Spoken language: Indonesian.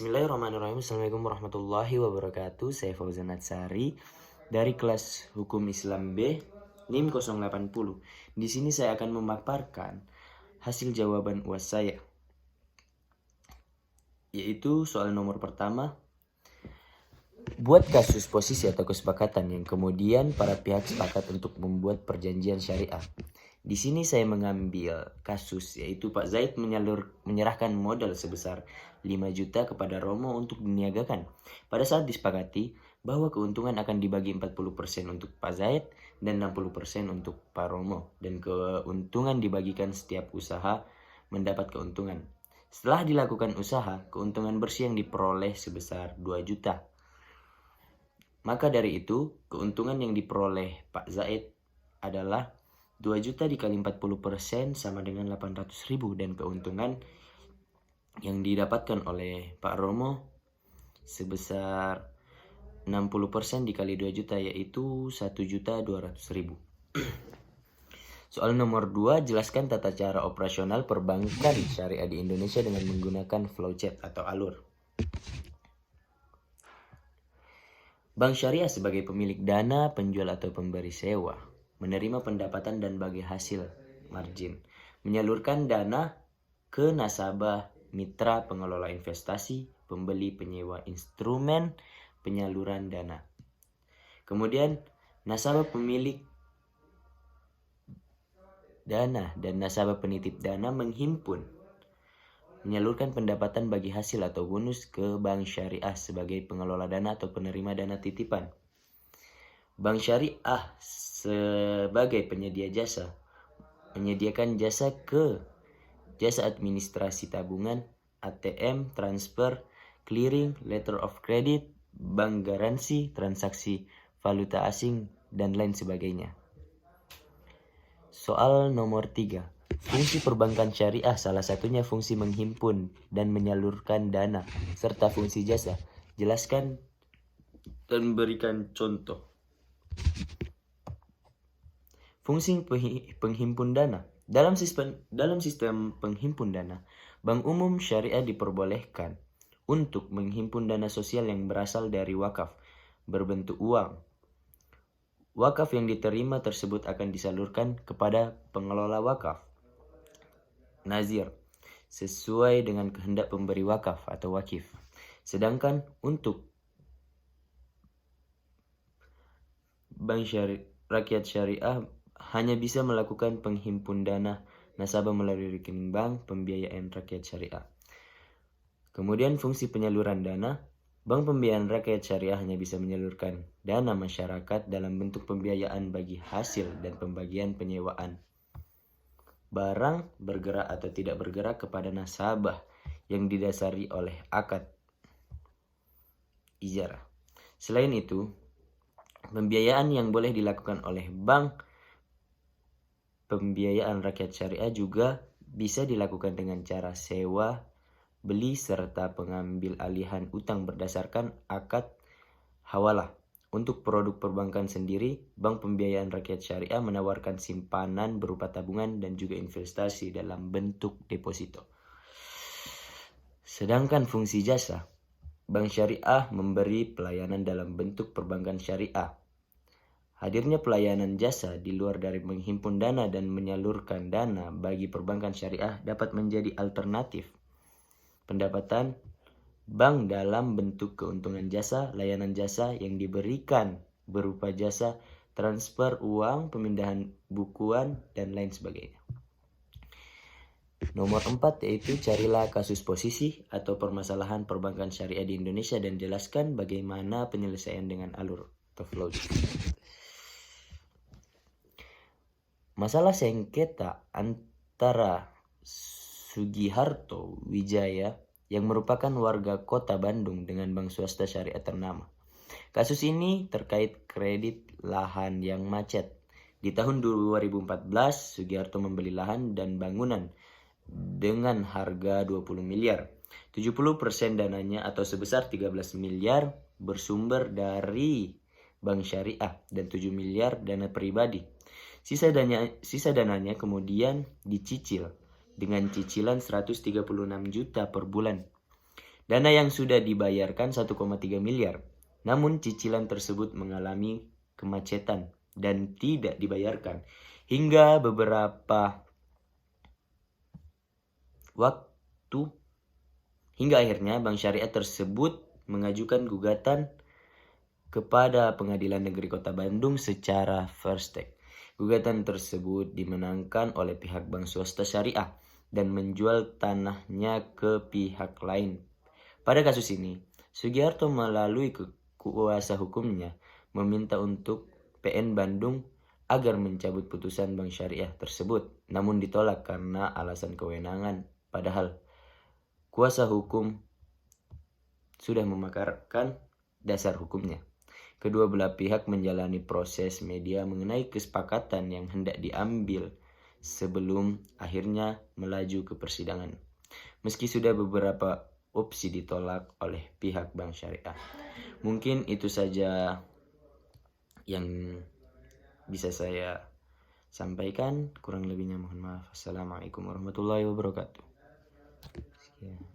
Bismillahirrahmanirrahim. Assalamualaikum warahmatullahi wabarakatuh. Saya Fauzan Atsari dari kelas Hukum Islam B NIM 080. Di sini saya akan memaparkan hasil jawaban UAS saya, yaitu soal nomor pertama. Buat kasus posisi atau kesepakatan yang kemudian para pihak sepakat untuk membuat perjanjian syariah. Di sini saya mengambil kasus, yaitu Pak Zaid menyerahkan modal sebesar 5 juta kepada Romo untuk diniagakan. Pada saat disepakati bahwa keuntungan akan dibagi 40% untuk Pak Zaid dan 60% untuk Pak Romo, dan keuntungan dibagikan setiap usaha mendapat keuntungan. Setelah dilakukan usaha, keuntungan bersih yang diperoleh sebesar 2 juta. Maka dari itu, keuntungan yang diperoleh Pak Zaid adalah 2 juta dikali 40% sama dengan 800.000, dan keuntungan yang didapatkan oleh Pak Romo sebesar 60% dikali 2 juta, yaitu 1.200.000. Soal nomor 2, jelaskan tata cara operasional perbankan syariah di Indonesia dengan menggunakan flowchart atau alur. Bank syariah sebagai pemilik dana, penjual atau pemberi sewa, menerima pendapatan dan bagi hasil margin, menyalurkan dana ke nasabah, mitra pengelola investasi, pembeli penyewa instrumen penyaluran dana. Kemudian nasabah pemilik dana dan nasabah penitip dana menghimpun, menyalurkan pendapatan bagi hasil atau bonus ke bank syariah sebagai pengelola dana atau penerima dana titipan. Bank syariah sebagai penyedia jasa menyediakan jasa administrasi tabungan, ATM, transfer, clearing, letter of credit, bank garansi, transaksi valuta asing, dan lain sebagainya. Soal nomor 3. Fungsi perbankan syariah salah satunya fungsi menghimpun dan menyalurkan dana, serta fungsi jasa. Jelaskan dan berikan contoh. Fungsi penghimpun dana. Dalam sistem penghimpun dana, bank umum syariah diperbolehkan untuk menghimpun dana sosial yang berasal dari wakaf berbentuk uang. Wakaf yang diterima tersebut akan disalurkan kepada pengelola wakaf, nazir, sesuai dengan kehendak pemberi wakaf atau wakif. Sedangkan untuk bank rakyat syariah hanya bisa melakukan penghimpun dana nasabah melalui rekening bank pembiayaan rakyat syariah. Kemudian fungsi penyaluran dana, bank pembiayaan rakyat syariah hanya bisa menyalurkan dana masyarakat dalam bentuk pembiayaan bagi hasil dan pembagian penyewaan barang bergerak atau tidak bergerak kepada nasabah yang didasari oleh akad ijarah. Selain itu, pembiayaan yang boleh dilakukan oleh bank pembiayaan rakyat syariah juga bisa dilakukan dengan cara sewa, beli, serta pengambil alihan utang berdasarkan akad hawalah. Untuk produk perbankan sendiri, bank pembiayaan rakyat syariah menawarkan simpanan berupa tabungan dan juga investasi dalam bentuk deposito. Sedangkan fungsi jasa, bank syariah memberi pelayanan dalam bentuk perbankan syariah. Hadirnya pelayanan jasa di luar dari menghimpun dana dan menyalurkan dana bagi perbankan syariah dapat menjadi alternatif pendapatan bank dalam bentuk keuntungan jasa, layanan jasa yang diberikan berupa jasa transfer uang, pemindahan bukuan, dan lain sebagainya. Nomor 4 yaitu carilah kasus posisi atau permasalahan perbankan syariah di Indonesia dan jelaskan bagaimana penyelesaian dengan alur atau flow. Masalah sengketa antara Sugiharto Wijaya yang merupakan warga kota Bandung dengan bank swasta syariah ternama. Kasus ini terkait kredit lahan yang macet. Di tahun 2014, Sugiharto membeli lahan dan bangunan dengan harga 20 miliar. 70% dananya atau sebesar 13 miliar bersumber dari bank syariah dan 7 miliar dana pribadi. Sisa dananya kemudian dicicil dengan cicilan 136 juta per bulan. Dana yang sudah dibayarkan 1,3 miliar. Namun cicilan tersebut mengalami kemacetan dan tidak dibayarkan hingga beberapa waktu, hingga akhirnya Bank Syariah tersebut mengajukan gugatan kepada Pengadilan Negeri Kota Bandung secara first take. Gugatan tersebut dimenangkan oleh pihak bank swasta syariah dan menjual tanahnya ke pihak lain. Pada kasus ini, Sugiharto melalui kuasa hukumnya meminta untuk PN Bandung agar mencabut putusan Bank Syariah tersebut, namun ditolak karena alasan kewenangan. Padahal kuasa hukum sudah memaparkan dasar hukumnya. Kedua belah pihak menjalani proses media mengenai kesepakatan yang hendak diambil sebelum akhirnya melaju ke persidangan. Meski sudah beberapa opsi ditolak oleh pihak Bank Syariah. Mungkin itu saja yang bisa saya sampaikan. Kurang lebihnya mohon maaf. Assalamualaikum warahmatullahi wabarakatuh. Sekian.